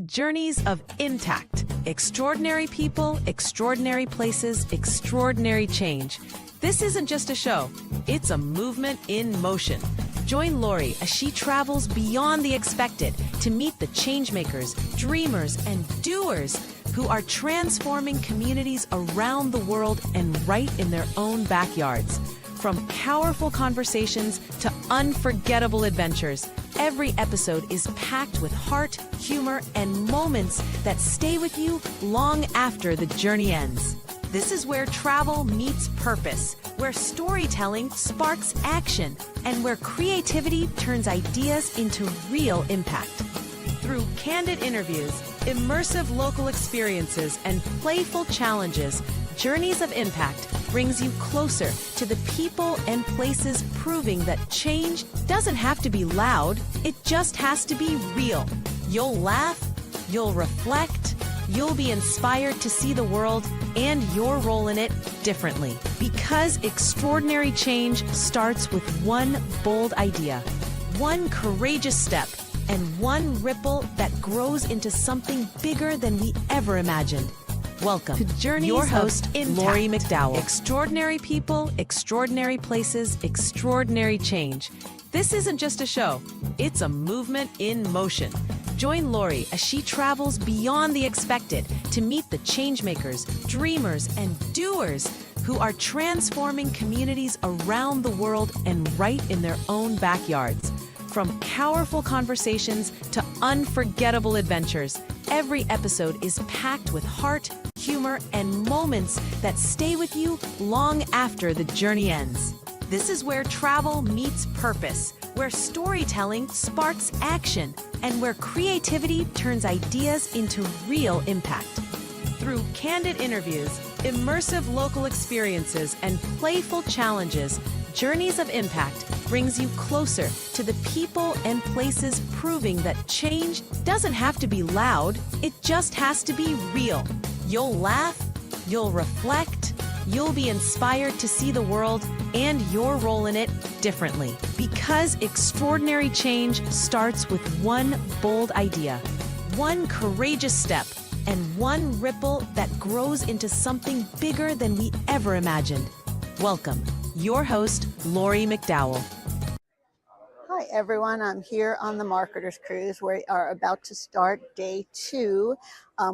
Journeys of Impact. Extraordinary people, extraordinary places, extraordinary change. This isn't just a show, it's a movement in motion. Join Lori as she travels beyond the expected to meet the changemakers, dreamers, and doers who are transforming communities around the world and right in their own backyards. From powerful conversations to unforgettable adventures, every episode is packed with heart, humor, and moments that stay with you long after the journey ends. This is where travel meets purpose, where storytelling sparks action, and where creativity turns ideas into real impact. Through candid interviews, immersive local experiences, and playful challenges, Journeys of Impact brings you closer to the people and places, proving that change doesn't have to be loud, it just has to be real. You'll laugh, you'll reflect, you'll be inspired to see the world and your role in it differently. Because extraordinary change starts with one bold idea, one courageous step, and one ripple that grows into something bigger than we ever imagined. Welcome to Journeys. Your host, Lori McDowell. Extraordinary people, extraordinary places, extraordinary change. This isn't just a show, it's a movement in motion. Join Lori as she travels beyond the expected to meet the changemakers, dreamers, and doers who are transforming communities around the world and right in their own backyards. From powerful conversations to unforgettable adventures, every episode is packed with heart, humor, and moments that stay with you long after the journey ends. This is where travel meets purpose, where storytelling sparks action, and where creativity turns ideas into real impact. Through candid interviews, immersive local experiences, and playful challenges, Journeys of Impact brings you closer to the people and places, proving that change doesn't have to be loud, it just has to be real. You'll laugh, you'll reflect, you'll be inspired to see the world and your role in it differently. Because extraordinary change starts with one bold idea, one courageous step, and one ripple that grows into something bigger than we ever imagined. Welcome, your host, Lori McDowell. Hi everyone, I'm here on the Marketers Cruise. We are about to start day 2.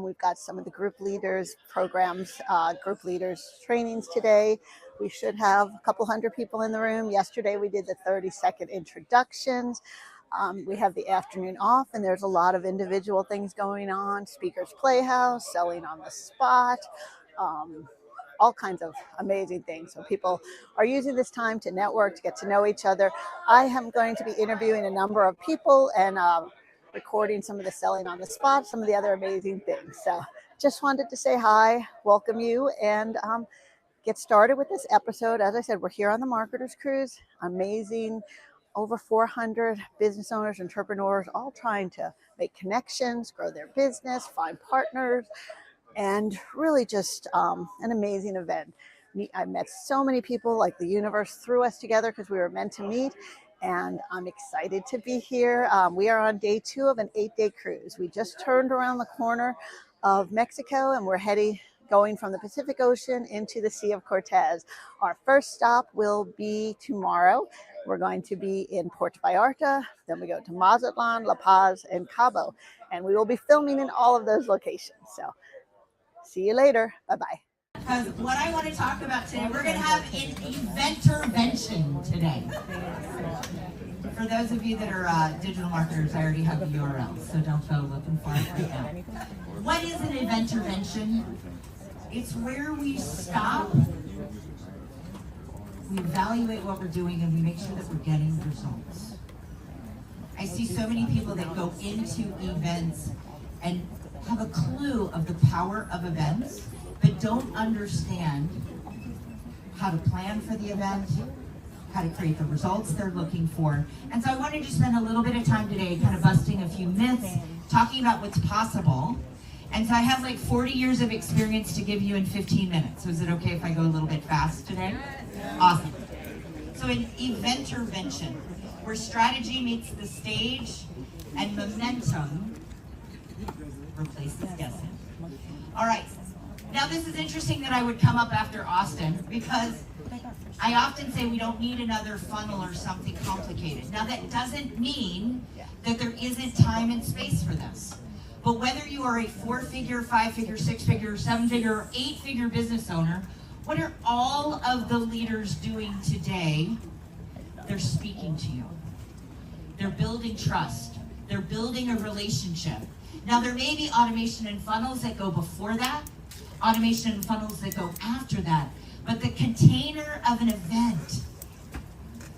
We've got some of the group leaders programs, group leaders trainings today. We should have a couple hundred people in the room. Yesterday we did the 30-second introductions. We have the afternoon off and there's a lot of individual things going on. Speakers Playhouse, selling on the spot, all kinds of amazing things. So people are using this time to network, to get to know each other. I am going to be interviewing a number of people and recording some of the selling on the spot, some of the other amazing things. So just wanted to say hi, welcome you, and get started with this episode. As I said, we're here on the Marketers Cruise. Amazing, over 400 business owners, entrepreneurs, all trying to make connections, grow their business, find partners, and really just an amazing event. I met so many people, like the universe threw us together because we were meant to meet, and I'm excited to be here. We are on day 2 of an 8-day cruise. We just turned around the corner of Mexico and we're going from the Pacific Ocean into the Sea of Cortez. Our first stop will be tomorrow. We're going to be in Puerto Vallarta, then we go to Mazatlan, La Paz, and Cabo, and we will be filming in all of those locations. So see you later. Bye-bye. Because what I want to talk about today, we're going to have an eventervention today. For those of you that are digital marketers, I already have the URL, so don't go looking for it right now. What is an eventervention? It's where we stop, we evaluate what we're doing, and we make sure that we're getting results. I see so many people that go into events and have a clue of the power of events, but don't understand how to plan for the event, how to create the results they're looking for. And so I wanted to spend a little bit of time today kind of busting a few myths, talking about what's possible. And so I have like 40 years of experience to give you in 15 minutes. So is it okay if I go a little bit fast today? Awesome. So an eventervention, where strategy meets the stage and momentum replaces guessing. All right. Now this is interesting that I would come up after Austin, because I often say we don't need another funnel or something complicated. Now that doesn't mean that there isn't time and space for this. But whether you are a 4-figure, 5-figure, 6-figure, 7-figure, or 8-figure business owner, what are all of the leaders doing today? They're speaking to you. They're building trust. They're building a relationship. Now there may be automation and funnels that go before that, automation and funnels that go after that, but the container of an event,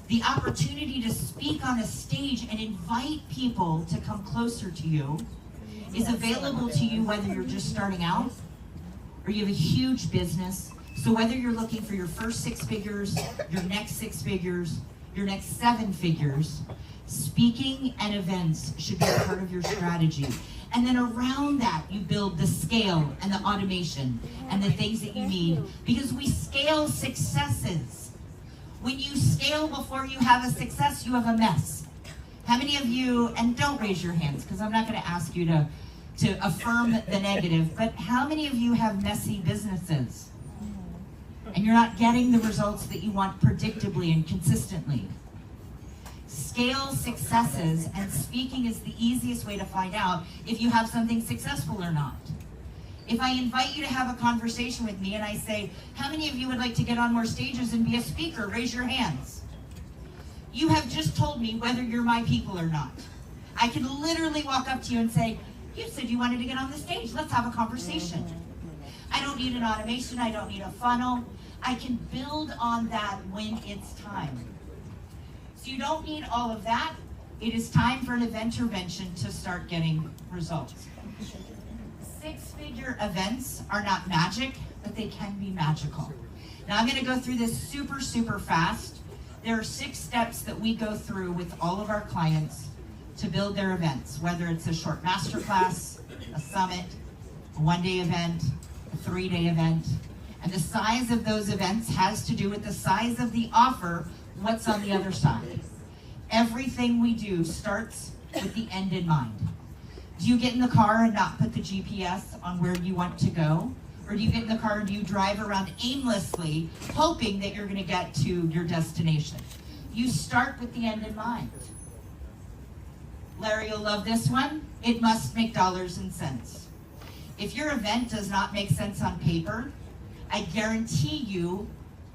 the opportunity to speak on a stage and invite people to come closer to you, is available to you whether you're just starting out or you have a huge business. So whether you're looking for your first 6 figures, your next 6 figures, your next 7 figures, speaking and events should be a part of your strategy. And then around that, you build the scale and the automation and the things that you need, because we scale successes. When you scale before you have a success, you have a mess. How many of you, and don't raise your hands because I'm not going to ask you to affirm the negative, but how many of you have messy businesses and you're not getting the results that you want predictably and consistently? Scale successes, and speaking is the easiest way to find out if you have something successful or not. If I invite you to have a conversation with me and I say, how many of you would like to get on more stages and be a speaker? Raise your hands. You have just told me whether you're my people or not. I can literally walk up to you and say, you said you wanted to get on the stage. Let's have a conversation. I don't need an automation. I don't need a funnel. I can build on that when it's time. So you don't need all of that. It is time for an intervention to start getting results. 6-figure events are not magic, but they can be magical. Now I'm going to go through this super, super fast. There are 6 steps that we go through with all of our clients to build their events, whether it's a short masterclass, a summit, a 1-day event, a 3-day event. And the size of those events has to do with the size of the offer, what's on the other side. Everything we do starts with the end in mind. Do you get in the car and not put the GPS on where you want to go? Or do you get in the car and you drive around aimlessly, hoping that you're going to get to your destination? You start with the end in mind. Larry, you'll love this one. It must make dollars and cents. If your event does not make sense on paper, I guarantee you,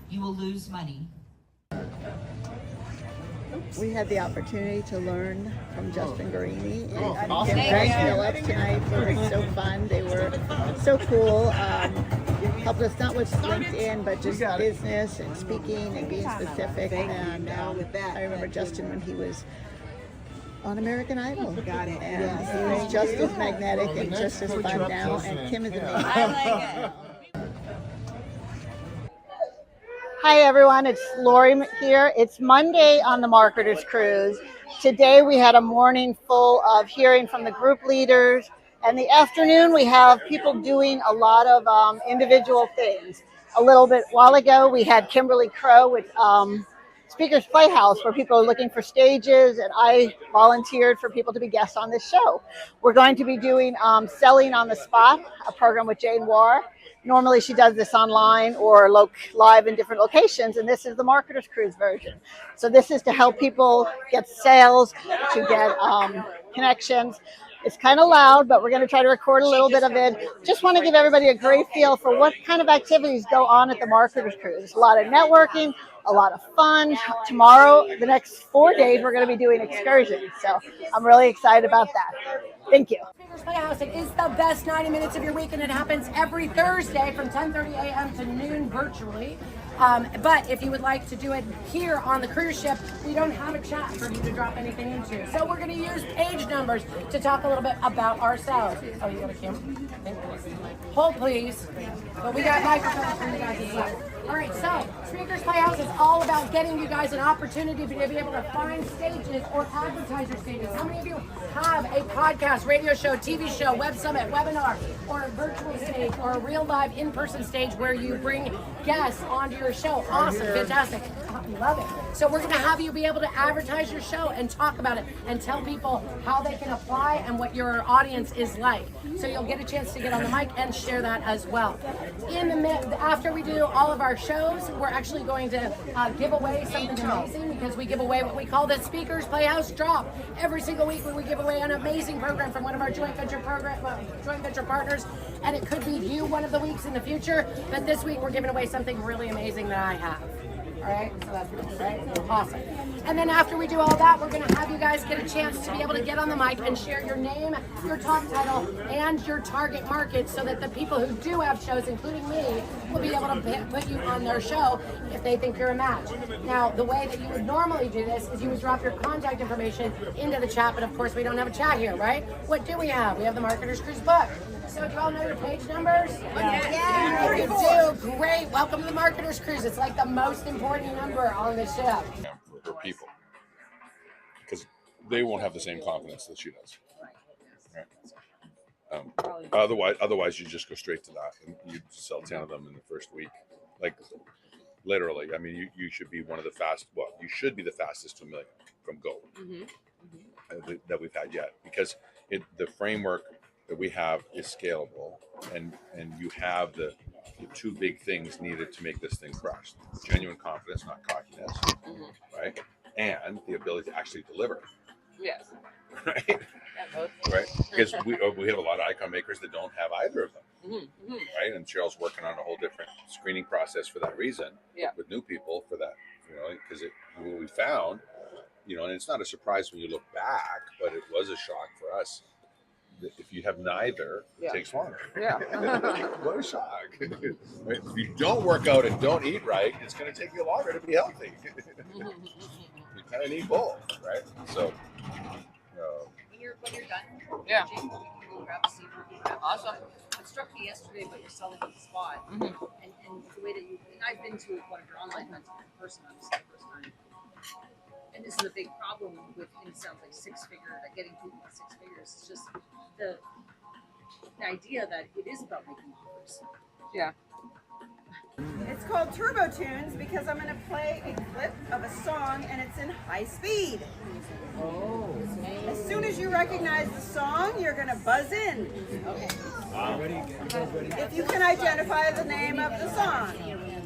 you will lose money. We had the opportunity to learn from Justin Guarini and Kimberly tonight. They were so fun. They were so cool. Helped us not with LinkedIn, but just business and speaking and being specific. And I remember Justin when he was on American Idol. Got it. And he was just as magnetic and just as fun now. And Kim is amazing. I like it. Hi everyone, it's Lori here. It's Monday on the Marketers Cruise. Today we had a morning full of hearing from the group leaders, and the afternoon we have people doing a lot of individual things. A little bit while ago we had Kimberly Crow with Speakers Playhouse, where people are looking for stages, and I volunteered for people to be guests on this show. We're going to be doing Selling on the Spot, a program with Jane Warr. Normally she does this online or live in different locations, and this is the Marketers Cruise version. So this is to help people get sales, to get connections. It's kind of loud, but we're going to try to record a little bit of it. Just want to give everybody a great feel for what kind of activities go on at the Marketers Cruise. A lot of networking, a lot of fun. Tomorrow, the next 4 days, we're going to be doing excursions. So I'm really excited about that. Thank you. Playhouse. It is the best 90 minutes of your week, and it happens every Thursday from 10:30 a.m. to noon virtually. But if you would like to do it here on the cruise ship, we don't have a chat for you to drop anything into. So we're going to use page numbers to talk a little bit about ourselves. Oh, you got a camera? Hold, please. But we got microphones for you guys as well. All right, so Speakers Playhouse is all about getting you guys an opportunity to be able to find stages or advertise your stages. How many of you have a podcast, radio show, TV show, web summit, webinar, or a virtual stage, or a real live in-person stage where you bring guests onto your show? Awesome, fantastic. Love it. So we're going to have you be able to advertise your show and talk about it and tell people how they can apply and what your audience is like. So you'll get a chance to get on the mic and share that as well. After we do all of our shows, we're actually going to give away something amazing, because we give away what we call the Speakers Playhouse Drop. Every single week we give away an amazing program from one of our joint venture partners, and it could be you one of the weeks in the future, but this week we're giving away something really amazing that I have. All right, so that's right. Awesome. And then after we do all that, we're going to have you guys get a chance to be able to get on the mic and share your name, your talk title, and your target market, so that the people who do have shows, including me, will be able to put you on their show if they think you're a match. Now, the way that you would normally do this is you would drop your contact information into the chat, but of course we don't have a chat here, right? What do we have? We have the Marketers Cruise book. So do you all know your page numbers? Yeah. You do. Great. Welcome to the Marketers Cruise. It's like the most important number on the ship. For people, because they won't have the same confidence that she does. Right? Otherwise, you just go straight to that, and you sell 10 of them in the first week. Like literally, I mean, you should be one of the fastest. Well, you should be the fastest to $1 million from go that we've had yet, because the framework that we have is scalable, and you have the two big things needed to make this thing crush: genuine confidence, not cockiness, right? And the ability to actually deliver. Yes. Right. Right. Because we have a lot of icon makers that don't have either of them. Right. And Cheryl's working on a whole different screening process for that reason. Yeah. With new people for that, because what we found, and it's not a surprise when you look back, but it was a shock for us. If you have neither, it takes longer. Yeah. What a shock. Right? If you don't work out and don't eat right, it's going to take you longer to be healthy. You kind of need both, right? So, when you're done, we'll grab a seat. Awesome. It struck me yesterday about you're selling on the spot, and the way that I've been to one of your online events in person. This is the first time. And this is a big problem with, it sounds like like getting people to 6 figures. It's just the idea that it is about making offers. Yeah. It's called Turbo Tunes because I'm going to play a clip of a song and it's in high speed. Oh. As soon as you recognize the song, you're going to buzz in. Okay. If you can identify the name of the song.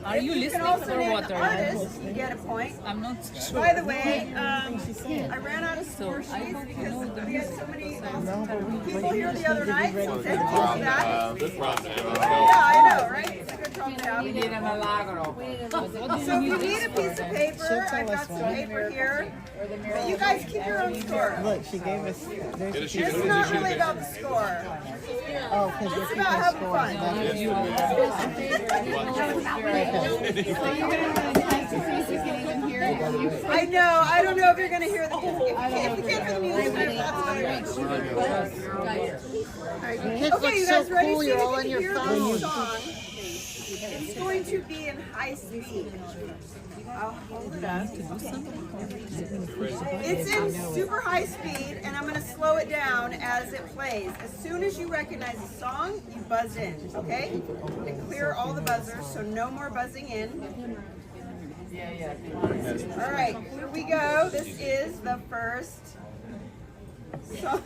Are you listening to her water? Artist, you get a point. I'm not sure. By the way, I ran out of score sheets because we had so many awesome people here the other night. So thank you for that. Yeah, I know, right? It's a good problem to have. So if you need a piece of paper, I've got some paper here. But you guys keep your own score. Look, she gave us. This is not really about the score. Oh, because it's about having fun. I know. I don't know if you're going to hear the music. If you can't hear the music, that's better. Okay, you guys ready? You're all on your phone. It's going to be in high speed. I'll hold it up. It's in super high speed, and I'm going to slow it down as it plays. As soon as you recognize the song, you buzz in, okay? And clear all the buzzers, so no more buzzing in. All right, here we go. This is the first song.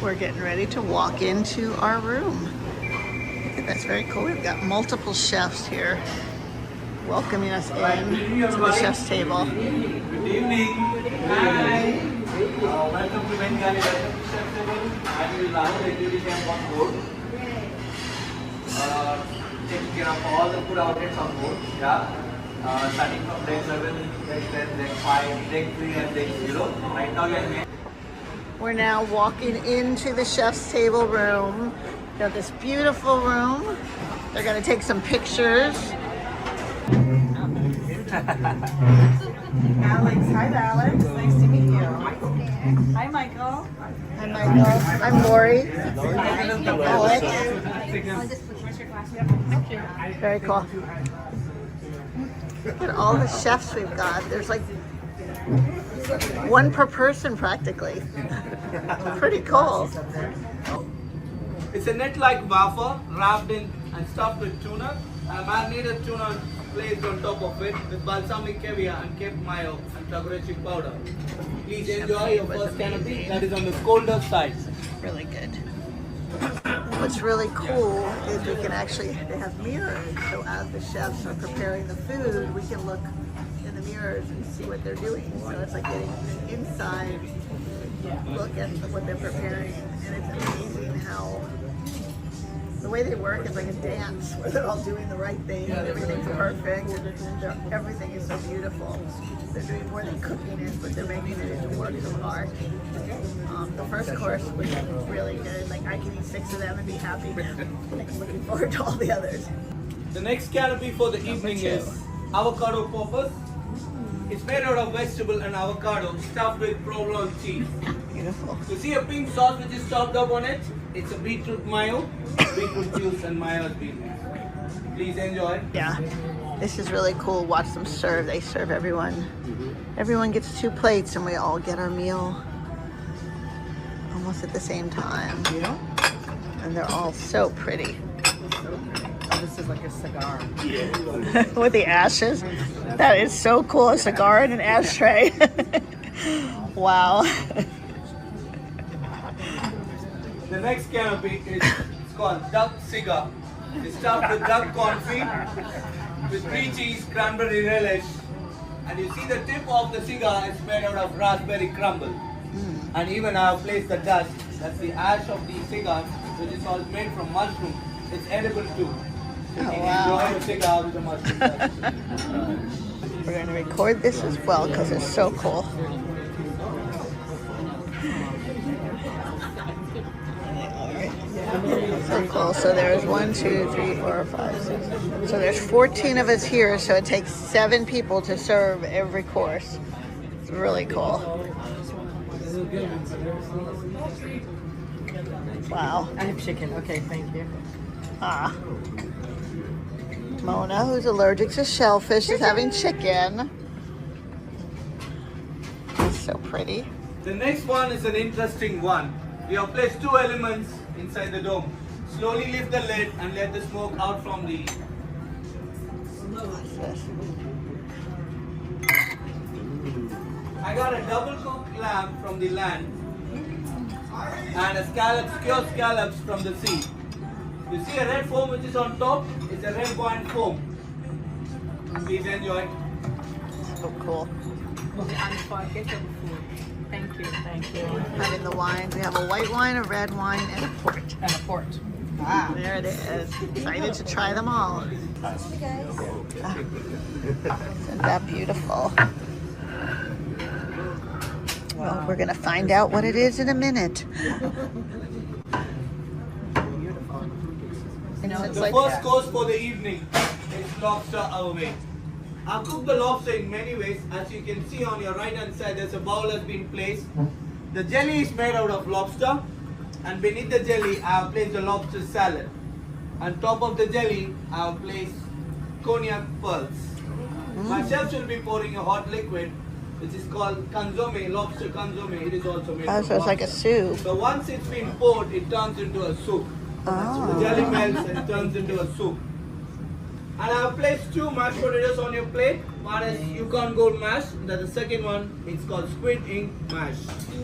We're getting ready to walk into our room. I think that's very cool. We've got multiple chefs here welcoming us in to the chef's table. Good evening. Hi. Welcome to Meagan. Welcome to Chef's Table. I'm Rahul, executive chef on board. Taking care of all the food outlets on board. Yeah. Starting from deck 7, deck 10, deck 5, deck 3, and deck 0. Right now we are. We're now walking into the chef's table room. We have this beautiful room. They're going to take some pictures. Alex, hi Alex. Nice to meet you. Hi Michael. Hi Michael. I'm Lori. Alex. Very cool. Look at all the chefs we've got. There's like One per person practically. Pretty cool. It's a net-like waffle wrapped in and stuffed with tuna, and a marinated tuna placed on top of it with balsamic caviar and cape mayo and tagorechi powder. Please enjoy your first canopy that is on the colder side. Really good. What's really cool is we can actually, they have mirrors, so as the chefs are preparing the food, we can look in the mirrors and see what they're doing. So it's like getting an inside look at what they're preparing, and it's amazing how the way they work is like a dance where they're all doing the right thing, and everything's perfect, and everything is so beautiful. They're doing more than cooking it, but they're making it into works of art. The first course was really good. Like I can eat 6 of them and be happy. I'm looking forward to all the others. The next canopy for the evening is avocado poppers. It's made out of vegetable and avocado stuffed with provolone cheese. Beautiful. You see a pink sauce which is topped up on it? It's a beetroot mayo, beetroot juice and mayo has been mixed. Please enjoy. Yeah, this is really cool. Watch them serve. They serve everyone. Everyone gets 2 plates and we all get our meal almost at the same time. Yeah. And they're all so pretty. Oh, this is like a cigar. With the ashes. That is so cool. A cigar and an ashtray. Wow. The next canopy is called duck cigar. It's stuffed with duck confit, with brie cheese, cranberry relish, and you see the tip of the cigar is made out of raspberry crumble. And even I have placed the dust, that's the ash of the cigar, which is all made from mushroom. It's edible too. So you can enjoy a cigar with the mushroom dust. We're going to record this as well because it's so cool. So cool. So there's 1, 2, 3, 4, 5, 6. So there's 14 of us here. So it takes 7 people to serve every course. It's really cool. Wow. I have chicken. Okay, thank you. Ah. Mona, who's allergic to shellfish, is having chicken. It's so pretty. The next one is an interesting one. We have placed 2 elements inside the dome. Slowly lift the lid and let the smoke out from the... What's this? I got a double cooked lamb from the land and a cured scallops from the sea. You see a red foam which is on top? It's a red wine foam. Please enjoy. So cool. Thank you. Thank you. Having the wine. We have a white wine, a red wine, and a port. And a port. Ah, there it is. Excited to try them all. Isn't that beautiful? Well, we're going to find out what it is in a minute. The first course for the evening is lobster our way. I've cooked the lobster in many ways. As you can see on your right hand side, there's a bowl has been placed. The jelly is made out of lobster, and beneath the jelly I have placed the lobster salad. On top of the jelly I have placed cognac pearls. My chefs will be pouring a hot liquid which is called consomme, lobster consomme. It is also made Oh, from so it's like a lobster. soup. So once it's been poured, it turns into a soup. Oh. The jelly melts and it turns into a soup. And I have placed 2 mashed potatoes on your plate. One is Yukon Gold mash. The second one is called squid ink mash.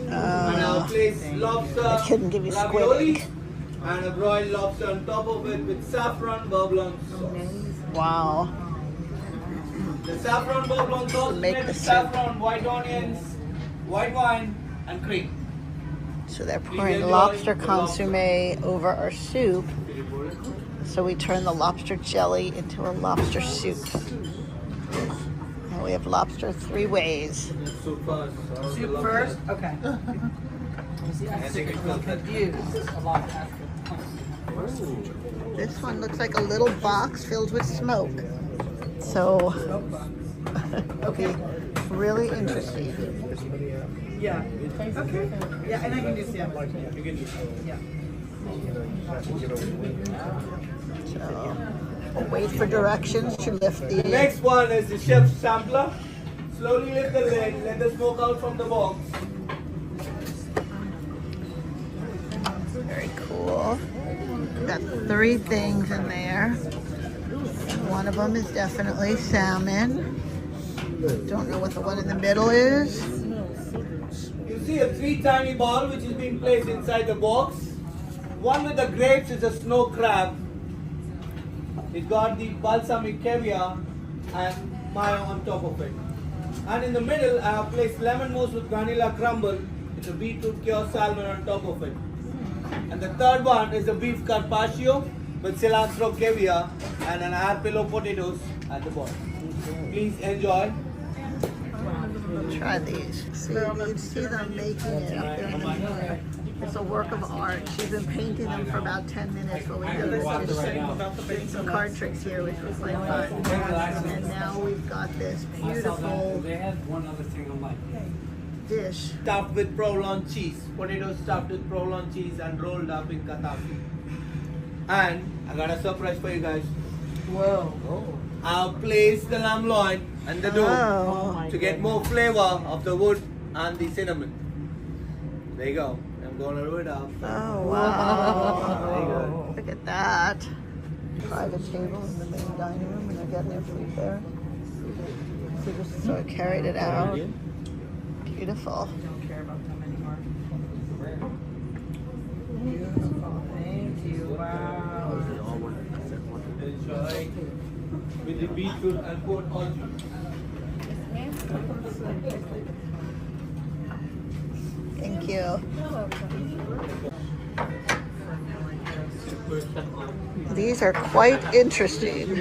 And I have placed lobster I couldn't give you squid ravioli ink. and a broiled lobster on top of it with saffron bourbon sauce. Wow. The saffron bourbon sauce is Make made the with soup. saffron, white onions, white wine, and cream. So they're Please pouring enjoy lobster the lobster. consomme over our soup. So we turn the lobster jelly into a lobster soup. And we have lobster 3 ways. Soup first. Soup first? Okay. See, I was confused a lot after. This one looks like a little box filled with smoke. So, okay, really interesting. Yeah. Okay. Yeah, and I can just, yeah. Yeah. So, we'll wait for directions to lift The the... next one is the chef's sampler. Slowly lift the lid, let the smoke out from the box. Very cool. Got 3 things in there. One of them is definitely salmon. Don't know what the one in the middle is. You see a 3 tiny ball which is being placed inside the box. One with the grapes is a snow crab. It got the balsamic caviar and mayo on top of it. And in the middle, I have placed lemon mousse with vanilla crumble with a beetroot cured salmon on top of it. And the third one is the beef carpaccio with cilantro caviar and an arpillo potatoes at the bottom. Please enjoy. Try these. See, you see them making it up there in the middle. It's a work of art. She's been painting them for about 10 minutes while we doing some card tricks here, which was like fun. And now we've got this beautiful dish. Stuffed with provolone cheese. Potatoes stuffed with provolone cheese and rolled up in katafi. And I got a surprise for you guys. Whoa. I'll place the lamb loin and the dough Oh. to get more flavor of the wood and the cinnamon. There you go. I'm gonna roll it up. Oh, wow. Look at that. Private table in the main dining room, and they're getting their food there. So just sort of carried it out. Beautiful. Don't care about them anymore. Beautiful. Thank you. Wow. Enjoy with the beetroot and pork also. Thank you. These are quite interesting.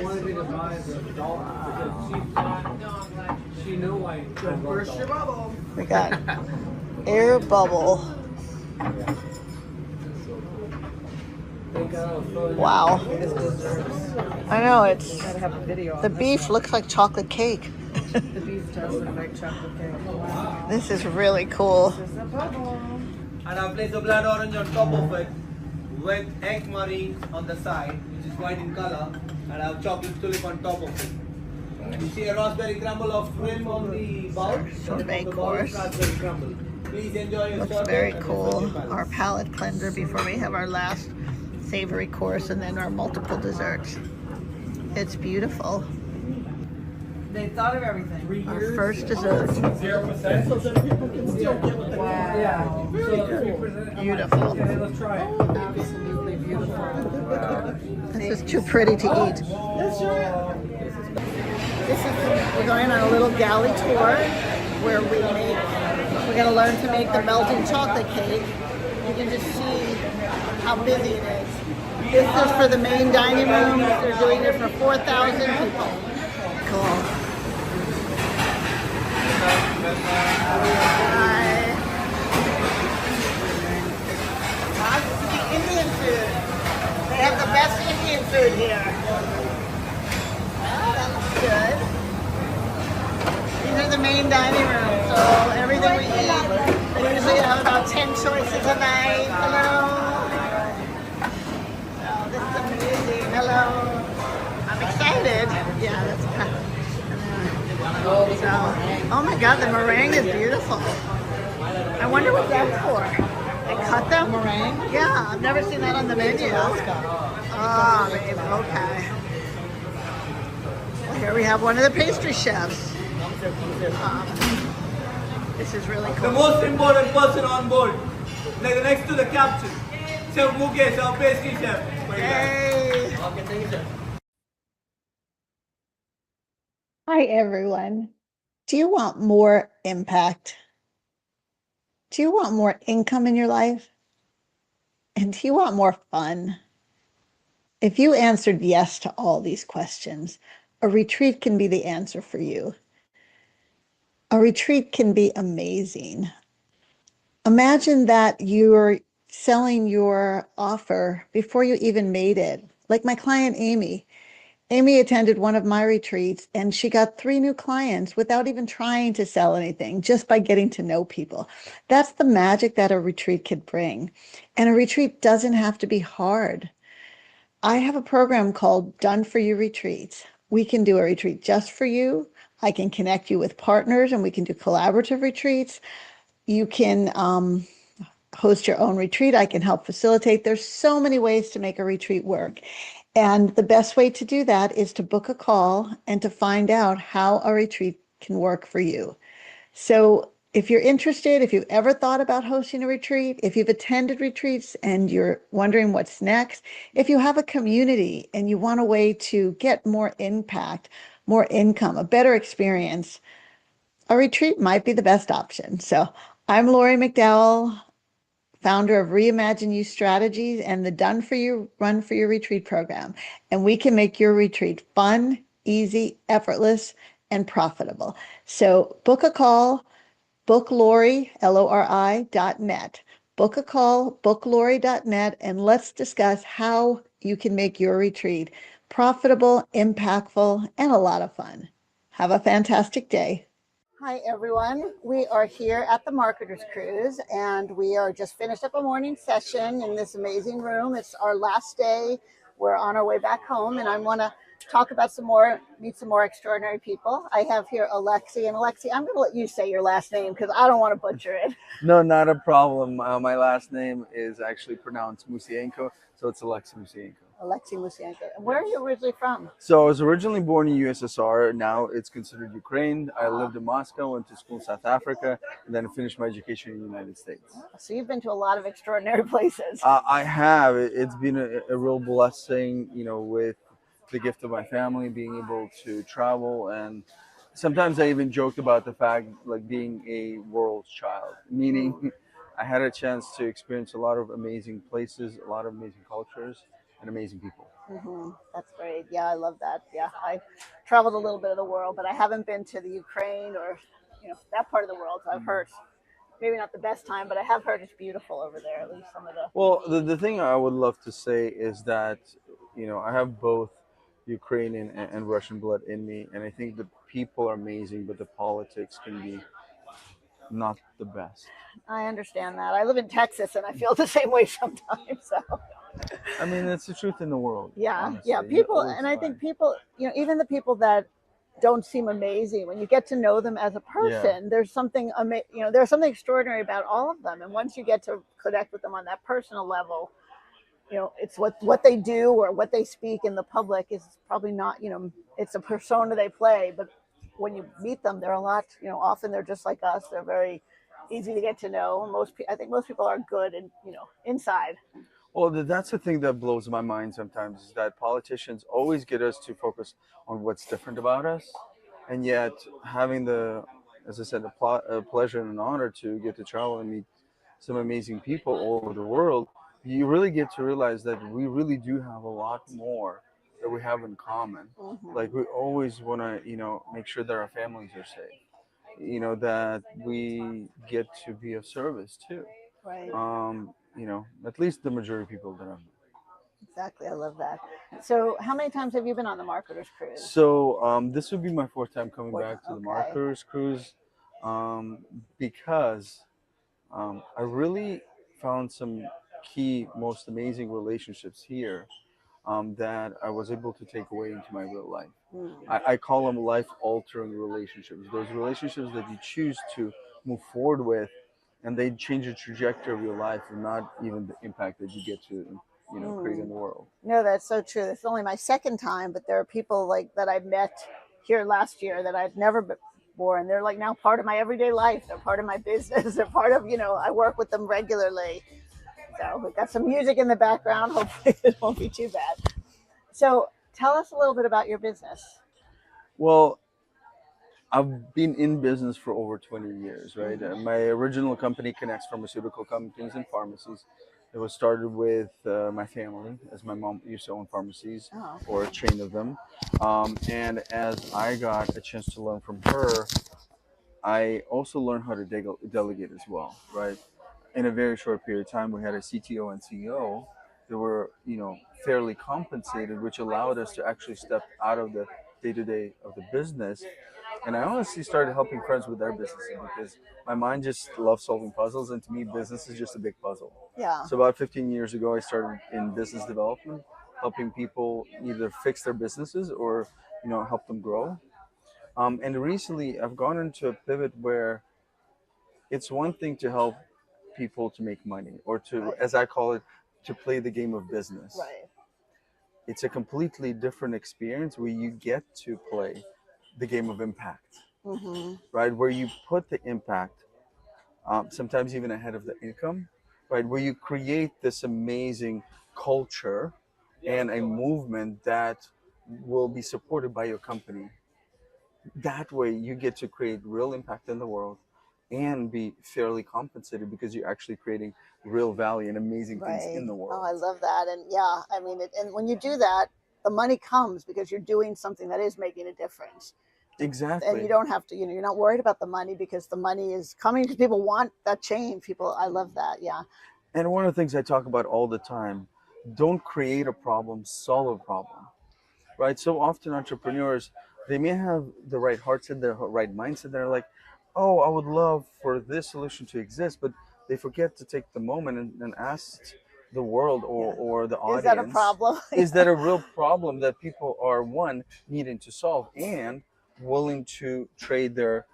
She knew I burst your bubble. We got air bubble. Wow. I know, it's Gotta have a video. the beef looks like chocolate cake. The beef does look like chocolate cake. Wow. This is really cool. This is a bubble. And I'll place a blood orange on top of it with egg marine on the side, which is white in color, and I have chocolate tulip on top of it. You see a raspberry crumble of cream on the bowl? Sorbet The bowl is course. raspberry crumble. Please enjoy your Looks sorbet very and cool. refresh your palate. Our palate cleanser before we have our last savory course and then our multiple desserts. It's beautiful. They thought of everything. Our first dessert. Wow. Beautiful. Okay, let's try it. Absolutely beautiful. This is too pretty to eat. We're going on a little galley tour where we're going to learn to make the melting chocolate cake. You can just see how busy it is. This is for the main dining room. They're doing it for 4,000 people. Cool. Hi. This is the Indian food. They have the best Indian food here. Oh, that looks good. These are the main dining room, so everything we eat. They usually have about 10 choices a night. Hello. Oh, this is amazing. Hello. I'm excited. Yeah, that's kind of. So, oh my God, the meringue is beautiful. I wonder what that's for. They cut them? Meringue? Yeah, I've never seen that on the menu. Oh, babe, okay. Well, here we have one of the pastry chefs. This is really The cool. most important person on board, like next to the captain, Chef Mukesh, our pastry chef. Yay! Okay, thank you, sir. Hi, everyone. Do you want more impact? Do you want more income in your life? And do you want more fun? If you answered yes to all these questions, a retreat can be the answer for you. A retreat can be amazing. Imagine that you're selling your offer before you even made it. Like my client, Amy. Amy attended one of my retreats and she got 3 new clients without even trying to sell anything, just by getting to know people. That's the magic that a retreat could bring. And a retreat doesn't have to be hard. I have a program called Done For You Retreats. we can do a retreat just for you. I can connect you with partners and we can do collaborative retreats. You can host your own retreat. I can help facilitate. There's so many ways to make a retreat work. And the best way to do that is to book a call and to find out how a retreat can work for you. So if you're interested, if you've ever thought about hosting a retreat, if you've attended retreats and you're wondering what's next, if you have a community and you want a way to get more impact, more income, a better experience, a retreat might be the best option. So I'm Lori McDowell, founder of Reimagine You Strategies and the Done For You, Run For Your Retreat program. And we can make your retreat fun, easy, effortless, and profitable. So book a call, book Lori, Lori.net. Book a call, booklori.net, and let's discuss how you can make your retreat profitable, impactful, and a lot of fun. Have a fantastic day. Hi, everyone. We are here at the Marketers Cruise, and we are just finished up a morning session in this amazing room. It's our last day. We're on our way back home, and I want to talk about meet some more extraordinary people. I have here Alexi, and Alexi, I'm going to let you say your last name because I don't want to butcher it. No, not a problem. My last name is actually pronounced Musienko, so it's Alexi Musienko. Alexi Musienko. And where are you originally from? So I was originally born in USSR. Now it's considered Ukraine. I lived in Moscow, went to school in South Africa, and then finished my education in the United States. So you've been to a lot of extraordinary places. I have. It's been a real blessing, with the gift of my family, being able to travel. And sometimes I even joked about the fact, like being a world child, meaning I had a chance to experience a lot of amazing places, a lot of amazing cultures, and amazing people. That's great. Yeah, I love that. Yeah, I traveled a little bit of the world, but I haven't been to the Ukraine or, that part of the world. So I've heard maybe not the best time, but I have heard it's beautiful over there, at least some of the... Well, the thing I would love to say is that, I have both Ukrainian and Russian blood in me, and I think the people are amazing, but the politics can be not the best. I understand that. I live in Texas, and I feel the same way sometimes. So, I mean, that's the truth in the world. Yeah, honestly. yeah. People, and I think people, even the people that don't seem amazing, when you get to know them as a person, there's something, there's something extraordinary about all of them. And once you get to connect with them on that personal level, it's what they do or what they speak in the public is probably not, it's a persona they play. But when you meet them, they're a lot, often they're just like us. They're very easy to get to know. I think most people are good and, inside. Well, that's the thing that blows my mind sometimes, is that politicians always get us to focus on what's different about us. And yet having as I said, a pleasure and an honor to get to travel and meet some amazing people all over the world, you really get to realize that we really do have a lot more that we have in common. Like we always want to, make sure that our families are safe, that we get to be of service too. Right. At least the majority of people that I've met. Exactly. I love that. So how many times have you been on the Marketers Cruise? So this would be my fourth time coming back to the Marketers Cruise, because I really found some key, most amazing relationships here that I was able to take away into my real life. I call them life-altering relationships. Those relationships that you choose to move forward with, and they change the trajectory of your life, and not even the impact that you get to, create in the world. No, that's so true. It's only my second time, but there are people that I met here last year that I'd never before, and they're like now part of my everyday life. They're part of my business. They're part of, I work with them regularly. So we've got some music in the background. Hopefully it won't be too bad. So tell us a little bit about your business. Well, I've been in business for over 20 years, right? My original company connects pharmaceutical companies and pharmacies. It was started with my family, as my mom used to own pharmacies, or a chain of them. And as I got a chance to learn from her, I also learned how to delegate as well, right? In a very short period of time, we had a CTO and CEO that were, fairly compensated, which allowed us to actually step out of the day-to-day of the business. And I honestly started helping friends with their businesses because my mind just loves solving puzzles, and to me, business is just a big puzzle. Yeah. So about 15 years ago, I started in business development, helping people either fix their businesses or help them grow. And recently, I've gone into a pivot where it's one thing to help people to make money, or to, as I call it, to play the game of business. Right. It's a completely different experience where you get to play the game of impact, right? Where you put the impact, sometimes even ahead of the income, right? Where you create this amazing culture and a movement that will be supported by your company. That way, you get to create real impact in the world and be fairly compensated because you're actually creating real value and amazing things in the world. Oh, I love that. And yeah, I mean, and when you do that, the money comes because you're doing something that is making a difference. Exactly. And you don't have to, you're not worried about the money because the money is coming because people want that change. I love that. Yeah. And one of the things I talk about all the time, don't create a problem, solve a problem, right? So often entrepreneurs, they may have the right heart set, the right mindset. They're like, oh, I would love for this solution to exist, but they forget to take the moment and ask the world or the audience. Is that a problem? Is that a real problem that people are, one, needing to solve and willing to trade their,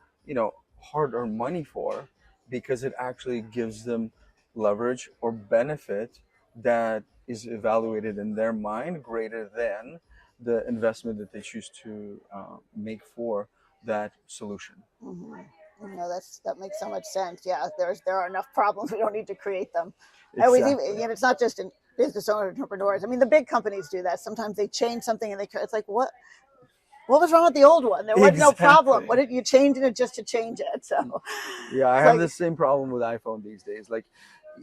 hard-earned money for, because it actually gives them leverage or benefit that is evaluated in their mind greater than the investment that they choose to make for that solution. That makes so much sense. Yeah, there are enough problems. We don't need to create them. Exactly. It's not just in business owners, entrepreneurs. I mean, the big companies do that. Sometimes they change something and it's like, what was wrong with the old one? There was no problem. What did you change it just to change it? So yeah, I have the same problem with iPhone these days. Like,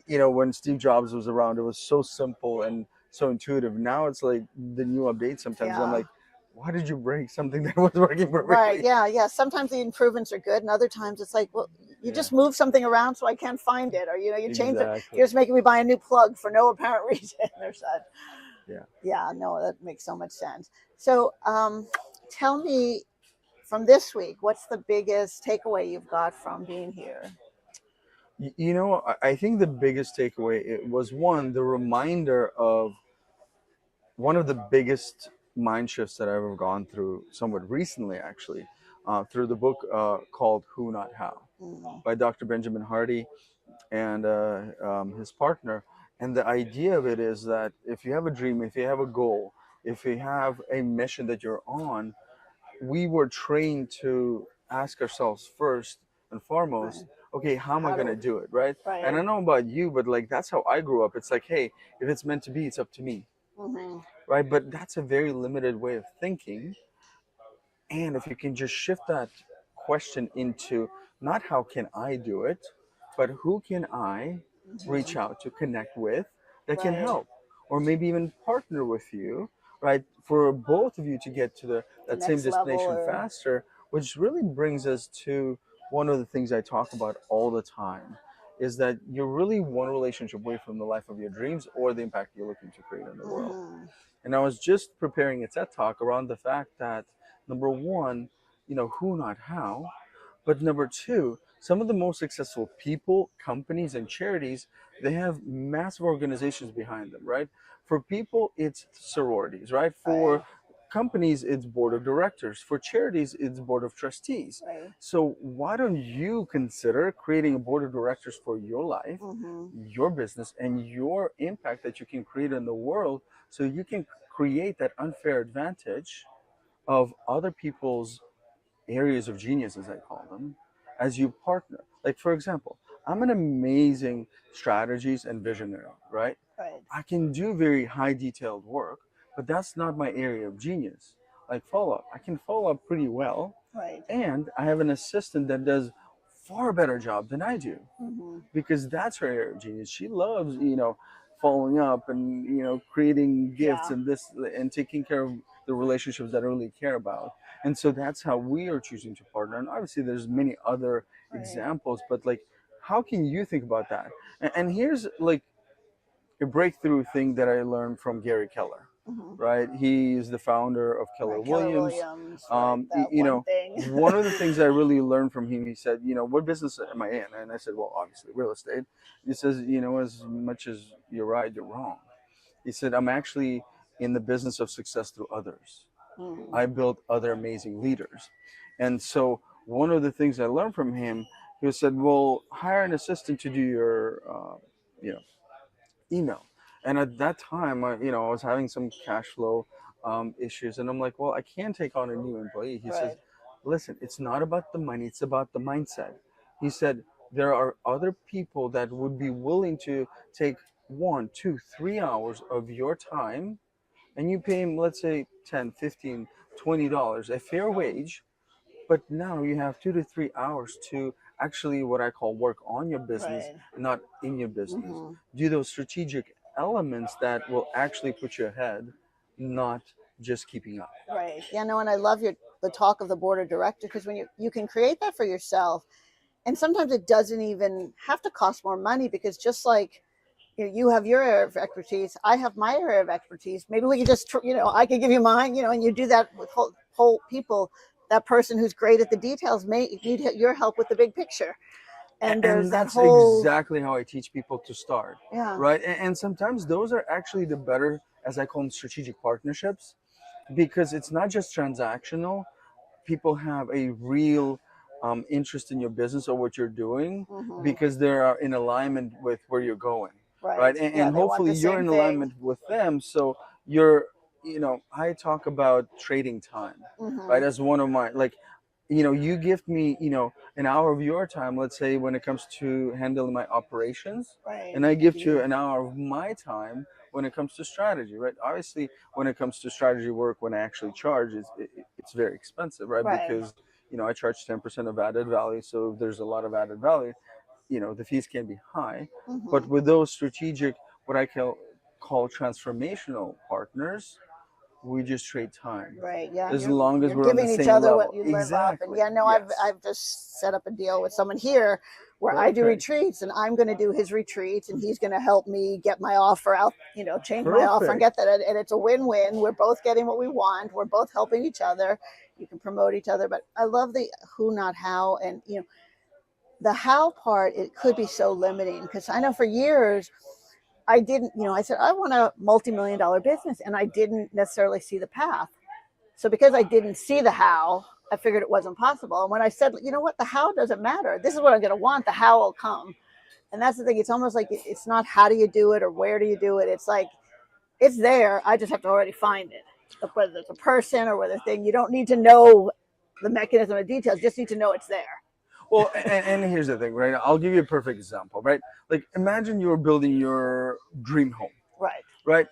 when Steve Jobs was around, it was so simple and so intuitive. Now it's like the new update. Sometimes I'm like, why did you break something that was working perfectly? Right. Yeah. Sometimes the improvements are good, and other times it's like, well, you just move something around so I can't find it, or you change it. You're just making me buy a new plug for no apparent reason or such. Yeah. Yeah. No, that makes so much sense. So, tell me, from this week, what's the biggest takeaway you've got from being here? I think the biggest takeaway was, one, the reminder of one of the biggest mind shifts that I've ever gone through, somewhat recently, actually, through the book called Who Not How by Dr. Benjamin Hardy and his partner. And the idea of it is that if you have a dream, if you have a goal, if you have a mission that you're on, we were trained to ask ourselves first and foremost, okay, how am I going to do it, right? And I don't know about you, but that's how I grew up. It's like, hey, if it's meant to be, it's up to me. Right? But that's a very limited way of thinking. And if you can just shift that question into not how can I do it, but who can I reach out to, connect with, that can help, or maybe even partner with you, right? For both of you to get to that same destination faster, which really brings us to one of the things I talk about all the time, is that you're really one relationship away from the life of your dreams or the impact you're looking to create in the world. And I was just preparing a TED Talk around the fact that, number one, who, not how, but number two, some of the most successful people, companies, and charities, they have massive organizations behind them, right? For people, it's sororities, right? For companies, it's board of directors. For charities, it's board of trustees. So why don't you consider creating a board of directors for your life, your business, and your impact that you can create in the world, so you can create that unfair advantage of other people's areas of genius, as I call them, as you partner. Like, for example, I'm an amazing strategist and visionary, right? I can do very high detailed work, but that's not my area of genius. Like follow-up, I can follow up pretty well. And I have an assistant that does far better job than I do, because that's her area of genius. She loves, following up and, creating gifts and this and taking care of the relationships that I really care about. And so that's how we are choosing to partner. And obviously there's many other examples, but how can you think about that? And here's a breakthrough thing that I learned from Gary Keller, right? He's the founder of Keller Williams. One of the things I really learned from him, he said, what business am I in? And I said, well, obviously real estate. He says, as much as you're right, you're wrong. He said, I'm actually in the business of success through others. I built other amazing leaders. And so one of the things I learned from him, he said, well, hire an assistant to do your, you know, email. And at that time, I was having some cash flow issues. And I'm like, well, I can't take on a new employee. He says, listen, it's not about the money, it's about the mindset. He said, there are other people that would be willing to take 1, 2, 3 hours of your time, and you pay him, let's say, 10, 15, $20, a fair wage. But now you have 2 to 3 hours to actually what I call work on your business, not in your business. Do those strategic elements that will actually put you ahead, not just keeping up. Right. Yeah, no, and I love the talk of the board of directors, because when you can create that for yourself, and sometimes it doesn't even have to cost more money, because just like you have your area of expertise, I have my area of expertise. Maybe we could just, I could give you mine, and you do that with whole people. That person who's great at the details may need your help with the big picture. And there's that's that whole exactly how I teach people to start. Yeah. Right. And sometimes those are actually the better, as I call them, strategic partnerships, because it's not just transactional. People have a real interest in your business or what you're doing because they are in alignment with where you're going. Right. And hopefully you're in alignment with them. So you're, I talk about trading time, right? As one of my, you gift me, an hour of your time, let's say, when it comes to handling my operations, and I give you an hour of my time when it comes to strategy, right? Obviously, when it comes to strategy work, when I actually charge, it's very expensive, right? Because, I charge 10% of added value. So if there's a lot of added value, the fees can be high. But with those strategic, what I call transformational partners, we just trade time. Right. Yeah. As long as you're we're on the giving each same other level. what you live up. And I've just set up a deal with someone here where I do retreats, and I'm going to do his retreats, and he's going to help me get my offer out, change my offer and get that. And it's a win-win. We're both getting what we want. We're both helping each other. You can promote each other. But I love the who, not how. And, the how part, it could be so limiting, because I know for years, I didn't, I said, I want a multi-million-dollar business, and I didn't necessarily see the path. So because I didn't see the how, I figured it wasn't possible. And when I said, you know what, the how doesn't matter. This is what I'm going to want. The how will come. And that's the thing. It's almost like it's not how do you do it or where do you do it. It's like, it's there. I just have to already find it. Whether it's a person or whether it's a thing, you don't need to know the mechanism or details. You just need to know it's there. Well, and here's the thing, right? I'll give you a perfect example, right? Like, imagine you're building your dream home. Right?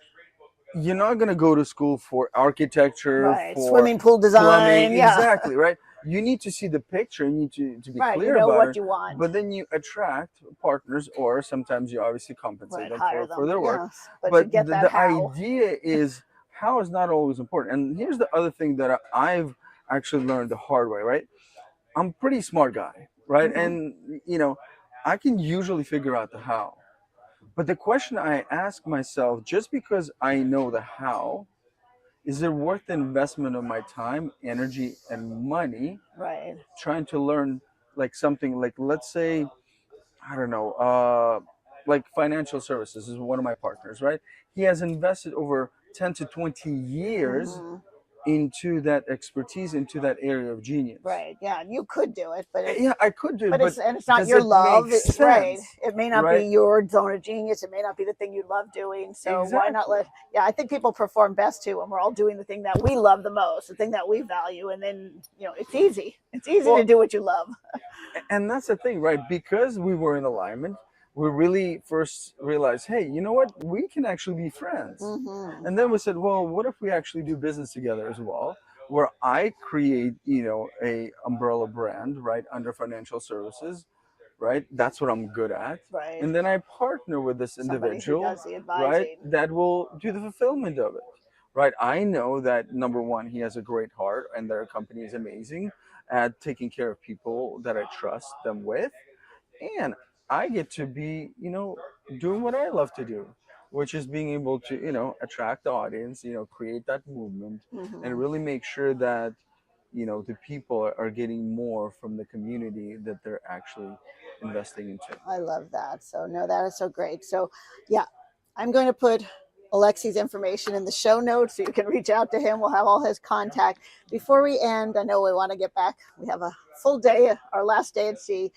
You're not going to go to school for architecture, for swimming pool design. Plumbing. Exactly, right? You need to see the picture. You need to be clear about what it. You want. But then you attract partners, or sometimes you obviously compensate them for their work. Yes, but the idea is, how is not always important. And here's the other thing that I've actually learned the hard way, right? I'm a pretty smart guy, right? And, I can usually figure out the how. But the question I ask myself, just because I know the how, is it worth the investment of my time, energy, and money? Trying to learn something like, let's say, I don't know, like financial services is one of my partners, right? He has invested over 10 to 20 years into that expertise, into that area of genius. Right. Yeah. You could do it, but I could do it, but it's not your love. It's right. It may not be your zone of genius. It may not be the thing you love doing. So why not I think people perform best too when we're all doing the thing that we love the most, the thing that we value, and then it's easy. It's easy to do what you love. And that's the thing, right? Because we were in alignment, we really first realized, hey, you know what? We can actually be friends. And then we said, well, what if we actually do business together as well, where I create, a umbrella brand, right, under financial services, right? That's what I'm good at. Right. And then I partner with this individual, right, that will do the fulfillment of it. Right. I know that, number one, he has a great heart and their company is amazing at taking care of people that I trust them with. And I get to be, doing what I love to do, which is being able to, attract the audience, create that movement, and really make sure that, the people are getting more from the community that they're actually investing into. I love that. So no, that is so great. So yeah, I'm going to put Alexi's information in the show notes, so you can reach out to him. We'll have all his contact. Before we end, I know we want to get back. We have a full day, our last day at sea.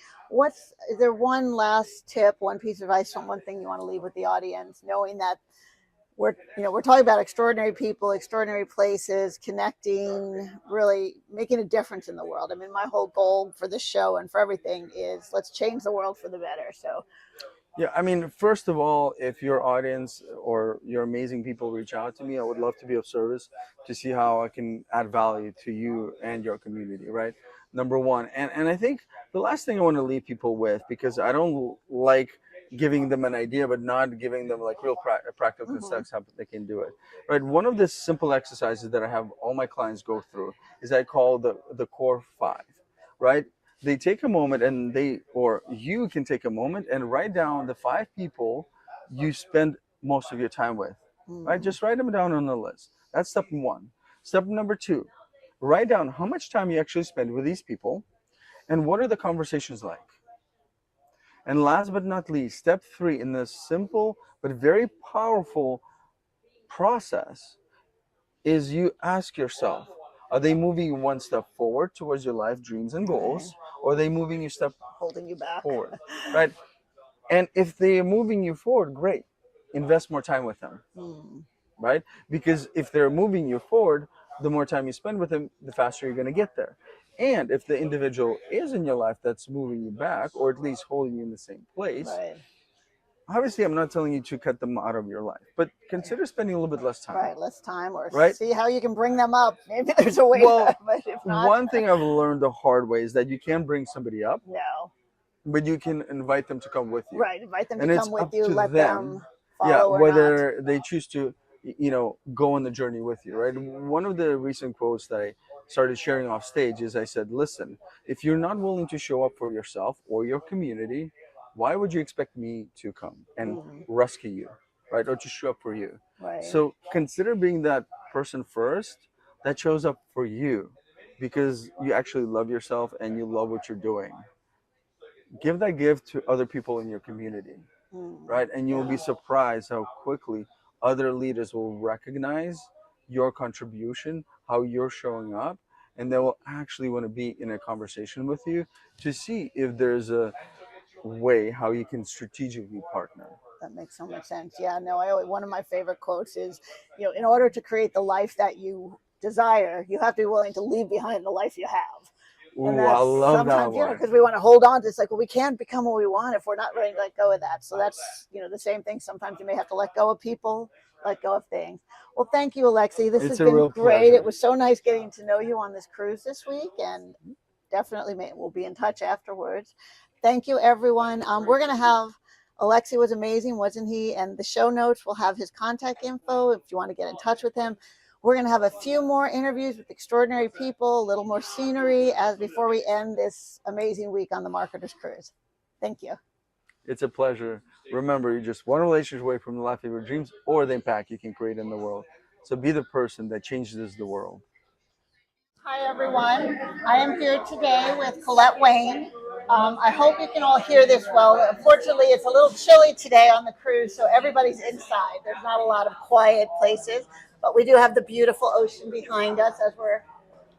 Is there one last tip, one piece of advice, one thing you want to leave with the audience, knowing that we're talking about extraordinary people, extraordinary places, connecting, really making a difference in the world. I mean, my whole goal for this show and for everything is let's change the world for the better. So, yeah, I mean, first of all, if your audience or your amazing people reach out to me, I would love to be of service to see how I can add value to you and your community, right? Number one. And I think the last thing I want to leave people with, because I don't like giving them an idea but not giving them like real practical steps how they can do it, right? One of the simple exercises that I have all my clients go through is I call the core 5, right? They take a moment and you can take a moment and write down the 5 people you spend most of your time with, right? Just write them down on the list. That's step 1. Step number 2, write down how much time you actually spend with these people and what are the conversations like. And last but not least, step 3 in this simple but very powerful process is you ask yourself, are they moving you one step forward towards your life dreams and goals, or are they moving you holding you back forward, right? And if they're moving you forward, great. Invest more time with them, right? Because if they're moving you forward, the more time you spend with them, the faster you're going to get there. And if the individual is in your life that's moving you back, or at least holding you in the same place, right. Obviously I'm not telling you to cut them out of your life, but consider spending a little bit less time. Right, less time, or right? See how you can bring them up. Maybe there's a way. Well, but if not, one thing I've learned the hard way is that you can't bring somebody up. No. But you can invite them to come with you. Right, invite them and to it's come with up you, to let them follow yeah, or whether not. they choose to, go on the journey with you, right? One of the recent quotes that I started sharing off stage is I said, listen, if you're not willing to show up for yourself or your community, why would you expect me to come and rescue you, right? Or to show up for you. Right. So consider being that person first that shows up for you because you actually love yourself and you love what you're doing. Give that gift to other people in your community, right? And you'll be surprised how quickly other leaders will recognize your contribution, how you're showing up, and they will actually want to be in a conversation with you to see if there's a way how you can strategically partner. That makes so much sense. Yeah, no, one of my favorite quotes is, in order to create the life that you desire, you have to be willing to leave behind the life you have. Ooh, I love that one. Because we want to hold on to, it's like, well, we can't become what we want if we're not ready to let go of that. So that's, the same thing. Sometimes you may have to let go of people, let go of things. Well, thank you, Alexi. This has been great. Pleasure. It was so nice getting to know you on this cruise this week, and definitely we'll be in touch afterwards. Thank you, everyone. We're going to have, Alexi was amazing, wasn't he? And the show notes will have his contact info if you want to get in touch with him. We're going to have a few more interviews with extraordinary people, a little more scenery before we end this amazing week on the Marketers Cruise. Thank you. It's a pleasure. Remember, you're just one relationship away from the life of your dreams or the impact you can create in the world. So be the person that changes the world. Hi, everyone. I am here today with Collete Wayne. I hope you can all hear this well. Unfortunately, it's a little chilly today on the cruise, so everybody's inside. There's not a lot of quiet places, but we do have the beautiful ocean behind us as we're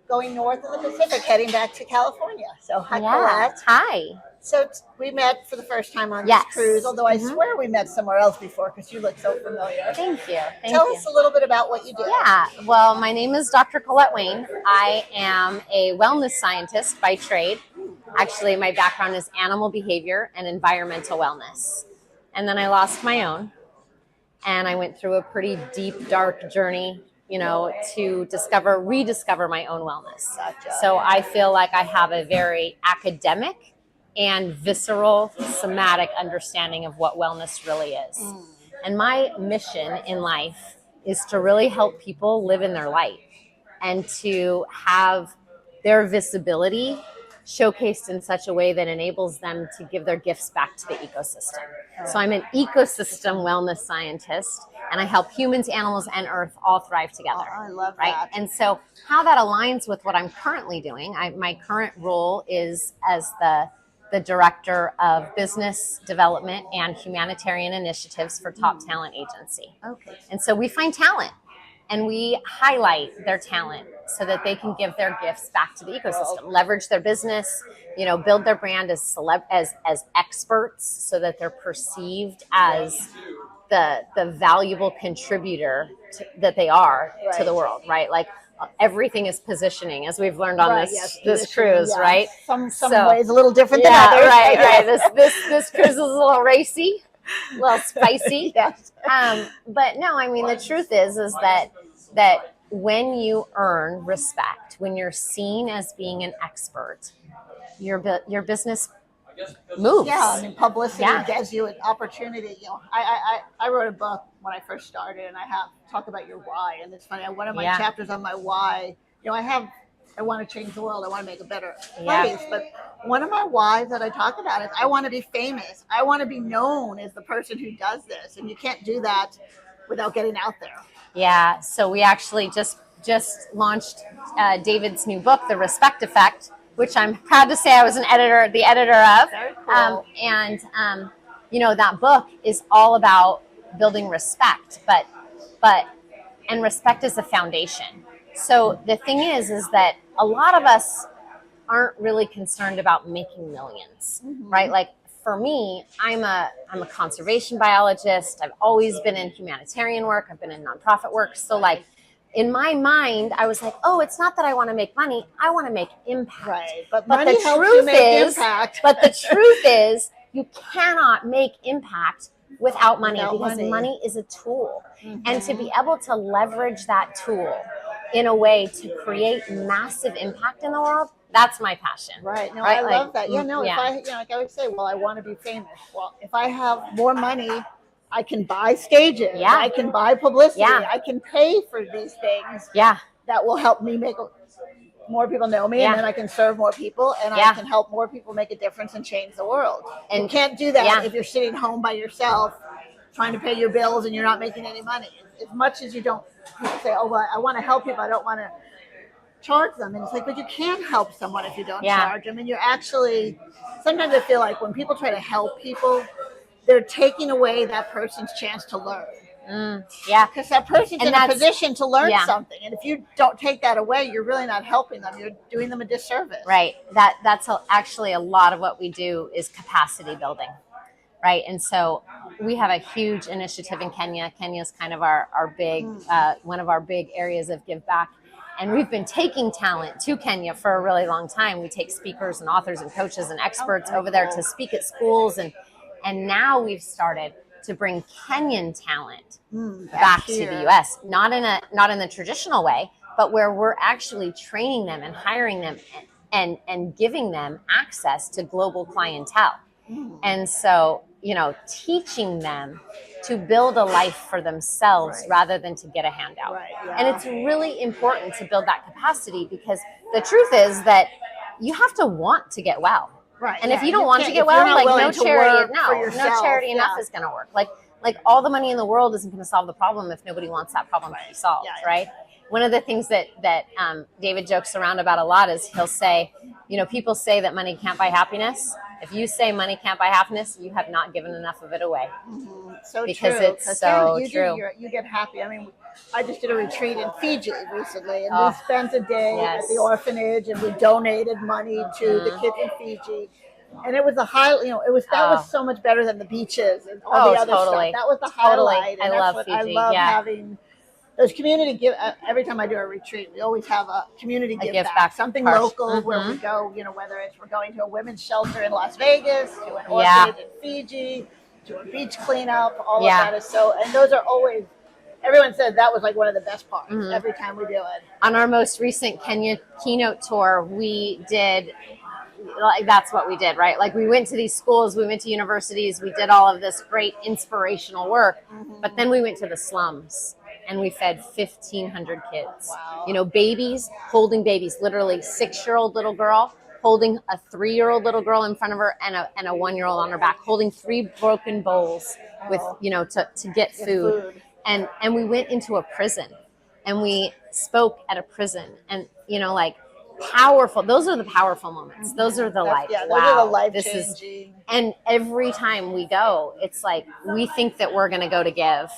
going north in the Pacific, heading back to California. So hi, Collete. Hi. So we met for the first time on this cruise, although I swear we met somewhere else before because you look so familiar. Thank you. Tell us a little bit about what you do. Yeah, well, my name is Dr. Collete Wayne. I am a wellness scientist by trade. Actually, my background is animal behavior and environmental wellness. And then I lost my own. And I went through a pretty deep, dark journey, to rediscover my own wellness. Gotcha. So I feel like I have a very academic and visceral, somatic understanding of what wellness really is. And my mission in life is to really help people live in their light and to have their visibility showcased in such a way that enables them to give their gifts back to the ecosystem. So I'm an ecosystem wellness scientist, and I help humans, animals, and Earth all thrive together. Oh, I love right? that. And so how that aligns with what I'm currently doing, my current role is as the the director of business development and humanitarian initiatives for Top Talent Agency. Okay. And so we find talent and we highlight their talent so that they can give their gifts back to the ecosystem, leverage their business, build their brand as as experts so that they're perceived as the valuable contributor that they are to the world, right? Like everything is positioning, as we've learned on this cruise, right? Some ways a little different than others. Right. This cruise is a little racy, a little spicy. Yes. But no, I mean, the truth is that when you earn respect, when you're seen as being an expert, your business moves. Yeah, I mean, publicity gives you an opportunity. I wrote a book when I first started, and I talk about your why. And it's funny, one of my chapters on my why, I want to change the world. I want to make a better place. But one of my whys that I talk about is I want to be famous. I want to be known as the person who does this. And you can't do that without getting out there. Yeah. So we actually just launched David's new book, The Respect Effect, which I'm proud to say I was the editor of. Very cool. That book is all about building respect, and respect is a foundation. So the thing is that a lot of us aren't really concerned about making millions, right? Like for me, I'm a conservation biologist. I've always been in humanitarian work. I've been in nonprofit work. So like in my mind, I was like, oh, it's not that I want to make money. I want to make impact. Right. But money helps you make impact. But the truth is you cannot make impact without money because money is a tool. And to be able to leverage that tool in a way to create massive impact in the world, that's my passion. Right. No, I love that. If like I would say, well, I want to be famous. Well, if I have more money, I can buy stages. Yeah. I can buy publicity. Yeah. I can pay for these things. Yeah. That will help me make more people know me, and then I can serve more people, and I can help more people make a difference and change the world. And you can't do that if you're sitting home by yourself trying to pay your bills and you're not making any money. As much as you don't say, oh, well, I want to help people, I don't want to charge them. And it's like, but you can help someone if you don't charge them. And you're actually, sometimes I feel like when people try to help people, they're taking away that person's chance to learn. Because that person's in a position to learn something. And if you don't take that away, you're really not helping them. You're doing them a disservice. Right. That's actually a lot of what we do is capacity building. Right. And so we have a huge initiative in Kenya. Kenya is kind of our big, one of our big areas of give back. And we've been taking talent to Kenya for a really long time. We take speakers and authors and coaches and experts over there to speak at schools. And now we've started to bring Kenyan talent back to the U.S. Not in the traditional way, but where we're actually training them and hiring them and giving them access to global clientele. And so, teaching them to build a life for themselves rather than to get a handout. And it's really important to build that capacity because the truth is that you have to want to get well. Right. And if you don't want to get well, like no charity enough is going to work. Like all the money in the world isn't going to solve the problem if nobody wants that problem to be solved, right? One of the things that David jokes around about a lot is he'll say, people say that money can't buy happiness. If you say money can't buy happiness, you have not given enough of it away. So because true. It's so true. You get happy. I mean, I just did a retreat in Fiji recently, and we spent a day at the orphanage, and we donated money to the kids in Fiji. And it was that was so much better than the beaches and all the other stuff. That was the highlight. And I love Fiji. I love having those community give. Every time I do a retreat, we always have a community give back, something local where we go. Whether it's we're going to a women's shelter in Las Vegas, to an orphanage in Fiji, to a beach cleanup. All of that is so. And those are always. Everyone said that was like one of the best parts every time we do it. On our most recent Kenya keynote tour, we did. That's what we did, right? Like we went to these schools, we went to universities, we did all of this great inspirational work, but then we went to the slums and we fed 1,500 kids. Wow. Babies, holding babies, literally 6-year-old little girl holding a 3-year-old little girl in front of her and a 1-year-old on her back, holding 3 broken bowls with, to get food. And we went into a prison and we spoke at a prison and, powerful. Those are the powerful moments. Those are the Those wow, are the life this is, changing. and every time we go, it's like we think that we're going to go to give,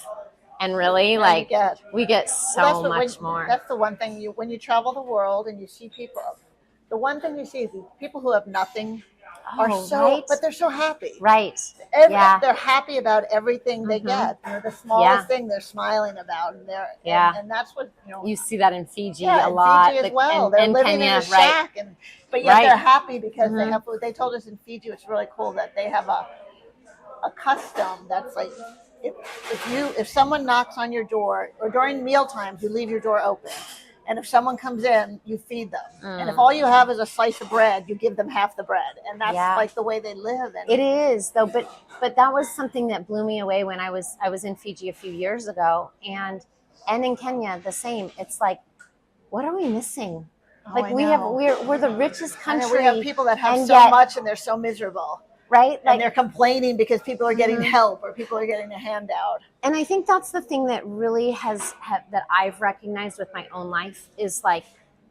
and really, like, we get so much more. That's the one thing when you travel the world and you see people. The one thing you see is people who have nothing but they're so happy. Right. They're happy about everything they get. You know, the smallest thing they're smiling about, and and that's what you see that in Fiji a lot. Fiji as well. They're living Kenya, in a shack, but yet they're happy because they have. They told us in Fiji, it's really cool that they have a custom that's like, if someone knocks on your door, or during meal times, you leave your door open. And if someone comes in, you feed them. And if all you have is a slice of bread, you give them half the bread. And that's like the way they live. And it is, though. But that was something that blew me away when I was in Fiji a few years ago, and in Kenya the same. It's like, what are we missing? Like we're the richest country. We have people that have so much and they're so miserable. Right? And they're complaining because people are getting help or people are getting a handout. And I think that's the thing that really that I've recognized with my own life is, like,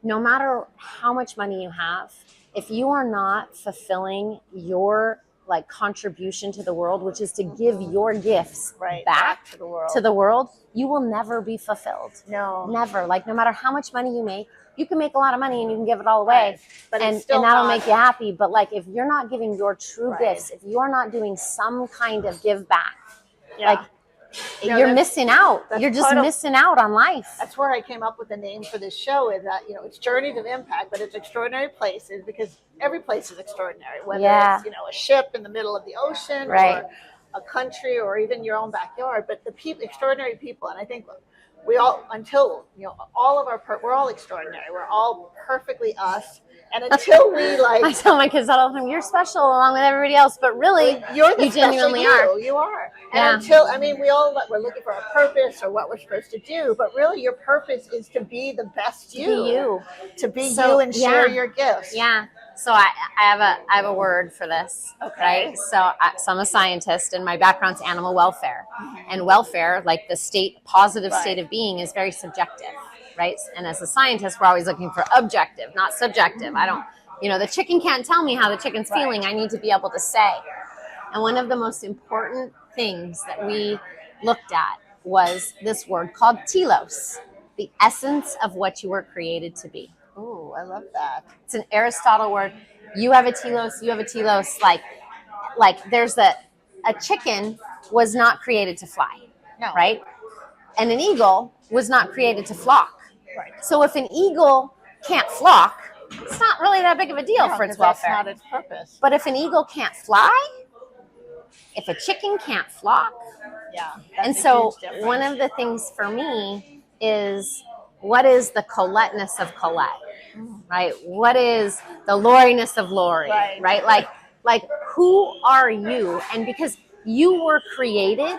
no matter how much money you have, if you are not fulfilling your, like, contribution to the world, which is to give your gifts back to the world, you will never be fulfilled. No. Never. Like, no matter how much money you make, you can make a lot of money and you can give it all away, but and that'll make you happy. But, like, if you're not giving your true gifts, if you're not doing some kind of give back, like, you're missing out. You're just missing out on life. That's where I came up with the name for this show, is that, it's Journeys of Impact, but it's extraordinary places, because every place is extraordinary, whether it's, a ship in the middle of the ocean or a country or even your own backyard, but the extraordinary people. And I think we all, all of we're all extraordinary. We're all perfectly us. And until we I tell my kids all the time, you're special along with everybody else, but really, you genuinely are. You are. And we're looking for a purpose or what we're supposed to do, but really your purpose is to be the best you. To be you and share your gifts. Yeah. So I have a word for this, right? So I'm a scientist, and my background's animal welfare. And welfare, like the positive state of being, is very subjective, right? And as a scientist, we're always looking for objective, not subjective. I don't, the chicken can't tell me how the chicken's feeling. I need to be able to say. And one of the most important things that we looked at was this word called telos, the essence of what you were created to be. Oh, I love that. It's an Aristotle word. You have a telos, you have a telos. Like there's a chicken was not created to fly, right? And an eagle was not created to flock. Right. So if an eagle can't flock, it's not really that big of a deal for its welfare. That's not its purpose. But if an eagle can't fly, if a chicken can't flock, and so one of the things for me is, what is the Colette-ness of Collete, right? What is the Lori-ness of Lori, right? Like who are you? And because you were created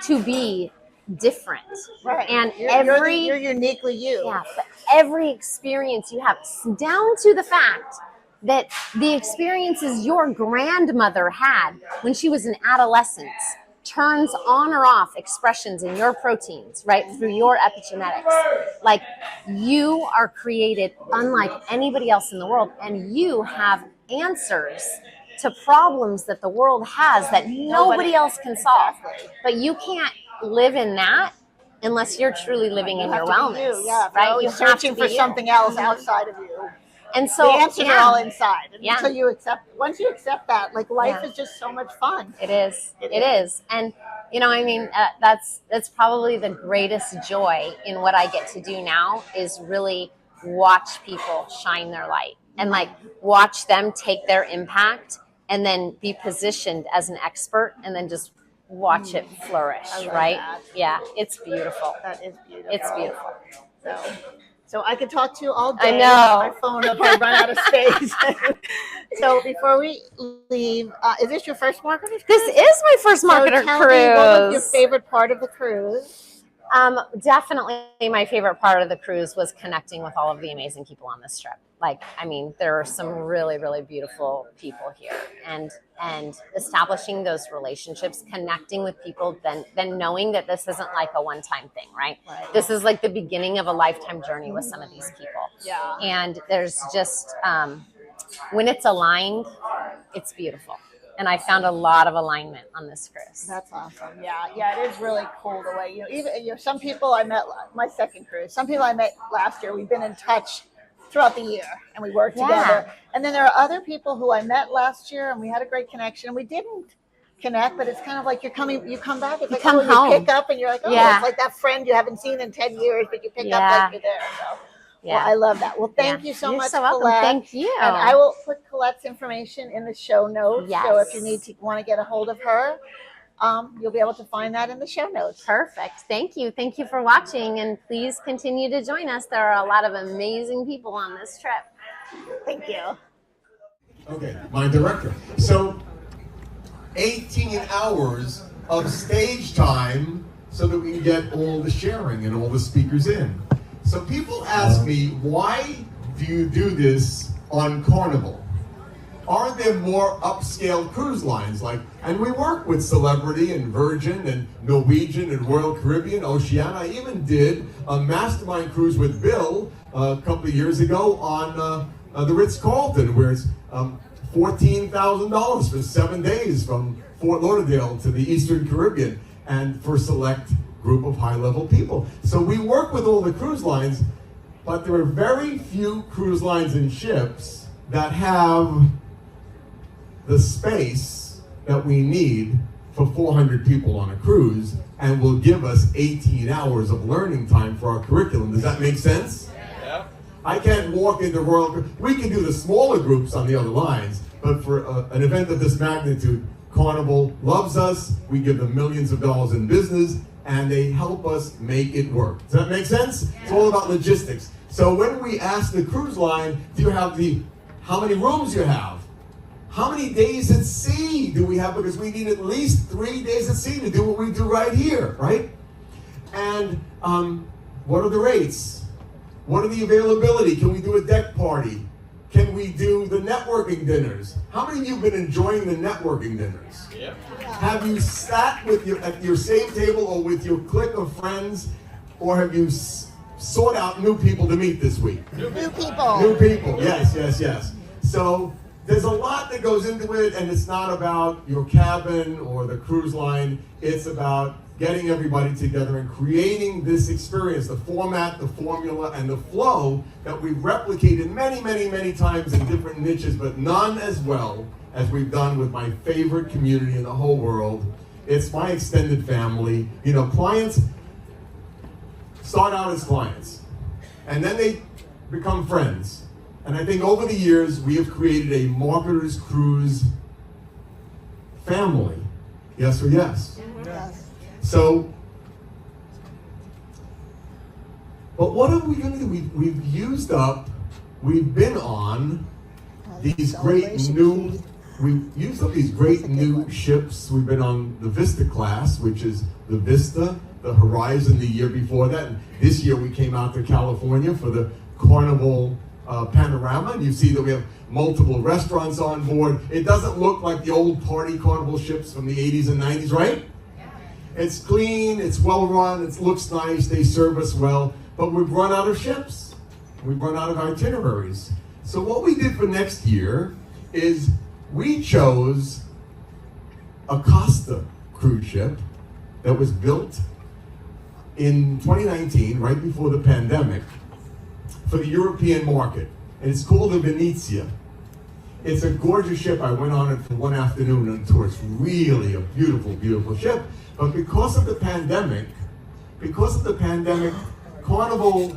to be different, right? And you're uniquely you. Yeah, but every experience you have, down to the fact that the experiences your grandmother had when she was an adolescent turns on or off expressions in your proteins, right, through your epigenetics. Like, you are created unlike anybody else in the world, and you have answers to problems that the world has that nobody else can solve. But you can't live in that unless you're truly living in your wellness, right? You're searching for something else outside of you. And so the answers are all inside. And until you once you accept that, like, life is just so much fun. It is. It is. And, that's probably the greatest joy in what I get to do now, is really watch people shine their light and, like, watch them take their impact and then be positioned as an expert and then just watch it flourish, right? That. Yeah, it's beautiful. That is beautiful. It's beautiful. So I could talk to you all day. I know. My phone if I run out of space. So before we leave, is this your first marketer's cruise? This is my first marketer tell cruise. Me, what was your favorite part of the cruise? Definitely my favorite part of the cruise was connecting with all of the amazing people on this trip. Like, I mean, there are some really, really beautiful people here, and establishing those relationships, connecting with people, then knowing that this isn't like a one-time thing, right? This is like the beginning of a lifetime journey with some of these people. Yeah. And there's just, when it's aligned, it's beautiful. And I found a lot of alignment on this cruise. That's awesome. Yeah, it is really cool the way, even some people I met, my second cruise, some people I met last year, we've been in touch throughout the year and we worked together. And then there are other people who I met last year and we had a great connection, and we didn't connect, but it's kind of like you come back, it's like, come oh, home. you pick up and you're like, oh, it's like that friend you haven't seen in 10 years, but you pick up like you're there. So. Yeah. Well, I love that. Well, thank you so You're much, so welcome. Collete. Thank you. And I will put Colette's information in the show notes. Yes. So if you want to get a hold of her, you'll be able to find that in the show notes. Perfect. Thank you. Thank you for watching, and please continue to join us. There are a lot of amazing people on this trip. Thank you. Okay, my director. So 18 hours of stage time so that we can get all the sharing and all the speakers in. So people ask me, why do you do this on Carnival? Are there more upscale cruise lines? And we work with Celebrity and Virgin and Norwegian and Royal Caribbean, Oceania. I even did a mastermind cruise with Bill a couple of years ago on the Ritz-Carlton, where it's $14,000 for 7 days from Fort Lauderdale to the Eastern Caribbean, and for a select group of high-level people. So we work with all the cruise lines, but there are very few cruise lines and ships that have the space that we need for 400 people on a cruise, and will give us 18 hours of learning time for our curriculum. Does that make sense? Yeah. I can't walk into Royal. We can do the smaller groups on the other lines, but for an event of this magnitude, Carnival loves us. We give them millions of dollars in business, and they help us make it work. Does that make sense? It's all about logistics. So when we ask the cruise line, do you have how many rooms you have? How many days at sea do we have? Because we need at least 3 days at sea to do what we do right here, right? And what are the rates? What are the availability? Can we do a deck party? Can we do the networking dinners? How many of you have been enjoying the networking dinners? Yeah. Have you sat at your same table or with your clique of friends, or have you sought out new people to meet this week? New people. New people, yes. So there's a lot that goes into it, and it's not about your cabin or the cruise line. It's about getting everybody together and creating this experience, the format, the formula, and the flow that we've replicated many, many, many times in different niches, but none as well as we've done with my favorite community in the whole world. It's my extended family. Clients start out as clients, and then they become friends. And I think over the years, we have created a Marketers Cruise family. Yes or yes? Yes. So, but what are we going to do? We've been on these great new, we've used up these great new ships. We've been on the Vista class, which is the Vista, the Horizon the year before that. And this year we came out to California for the Carnival Panorama, and you see that we have multiple restaurants on board. It doesn't look like the old party Carnival ships from the 80s and 90s, right? It's clean, it's well run, it looks nice, they serve us well, but we've run out of ships. We've run out of itineraries. So what we did for next year is we chose a Costa cruise ship that was built in 2019, right before the pandemic, for the European market. And it's called the Venezia. It's a gorgeous ship. I went on it for one afternoon on tour. It's really a beautiful, beautiful ship. But because of the pandemic, Carnival,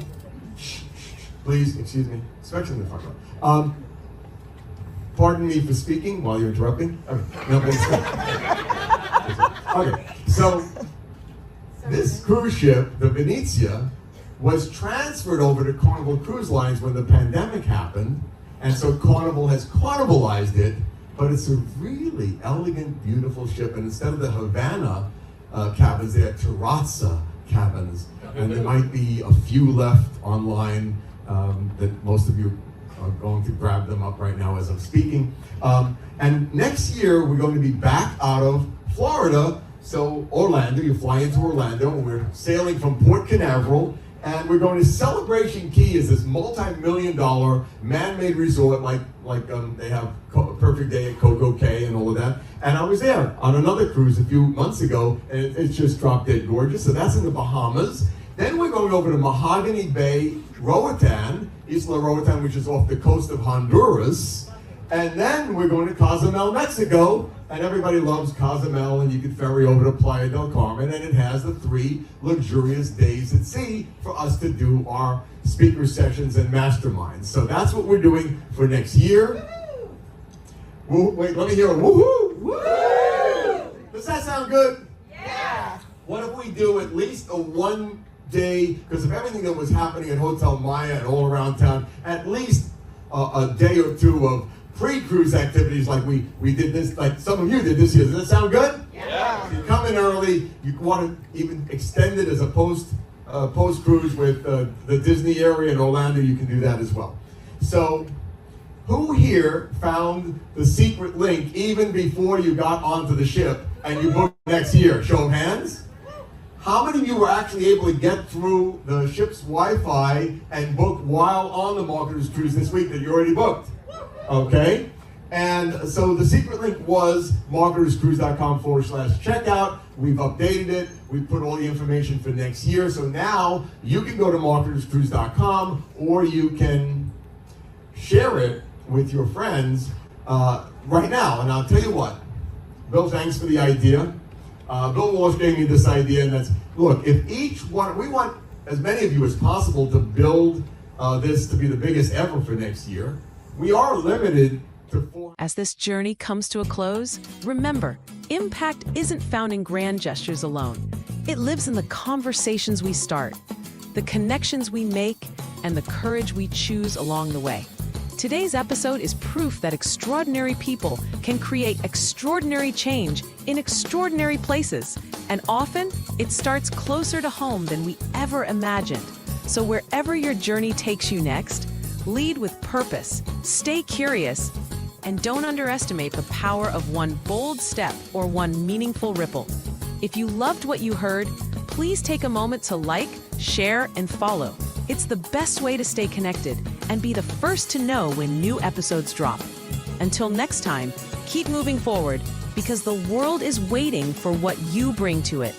please, excuse me, especially in the front row. Pardon me for speaking while you're interrupting. Okay, no, okay, so this cruise ship, the Venezia, was transferred over to Carnival Cruise Lines when the pandemic happened, and so Carnival has carnivalized it, but it's a really elegant, beautiful ship, and instead of the Havana cabins, they are terrazza cabins, and there might be a few left online that most of you going to grab them up right now as I'm speaking. And next year, we're going to be back out of Florida. So Orlando, you fly into Orlando, and we're sailing from Port Canaveral, and we're going to Celebration Key, is this multi-million-dollar man-made resort like they have Perfect Day at Coco Cay and all of that. And I was there on another cruise a few months ago, and it's just drop dead gorgeous. So that's in the Bahamas. Then we're going over to Mahogany Bay, Roatan, Isla Roatan, which is off the coast of Honduras. And then we're going to Cozumel, Mexico. And everybody loves Cozumel, and you can ferry over to Playa del Carmen, and it has the 3 luxurious days at sea for us to do our speaker sessions and masterminds. So that's what we're doing for next year. Woo, wait, let me hear a woohoo! Woo! Does that sound good? Yeah. What if we do at least a 1 day, because of everything that was happening at Hotel Maya and all around town, at least a day or 2 of pre-cruise activities like we did this, like some of you did this year. Does that sound good? Yeah. If you come in early, you want to even extend it as a post-cruise with the Disney area in Orlando, you can do that as well. So, who here found the secret link even before you got onto the ship and you booked next year? Show of hands. How many of you were actually able to get through the ship's Wi-Fi and book while on the Marketers Cruise this week that you already booked? Okay, and so the secret link was marketerscruise.com/checkout. We've updated it. We've put all the information for next year. So now you can go to marketerscruise.com, or you can share it with your friends right now. And I'll tell you what, Bill, thanks for the idea. Bill Walsh gave me this idea, and that's, look, if each one, we want as many of you as possible to build this to be the biggest ever for next year. We are limited to 4. As this journey comes to a close, remember, impact isn't found in grand gestures alone. It lives in the conversations we start, the connections we make, and the courage we choose along the way. Today's episode is proof that extraordinary people can create extraordinary change in extraordinary places, and often it starts closer to home than we ever imagined. So wherever your journey takes you next, lead with purpose, stay curious, and don't underestimate the power of one bold step or one meaningful ripple. If you loved what you heard, please take a moment to like, share, and follow. It's the best way to stay connected and be the first to know when new episodes drop. Until next time, keep moving forward because the world is waiting for what you bring to it.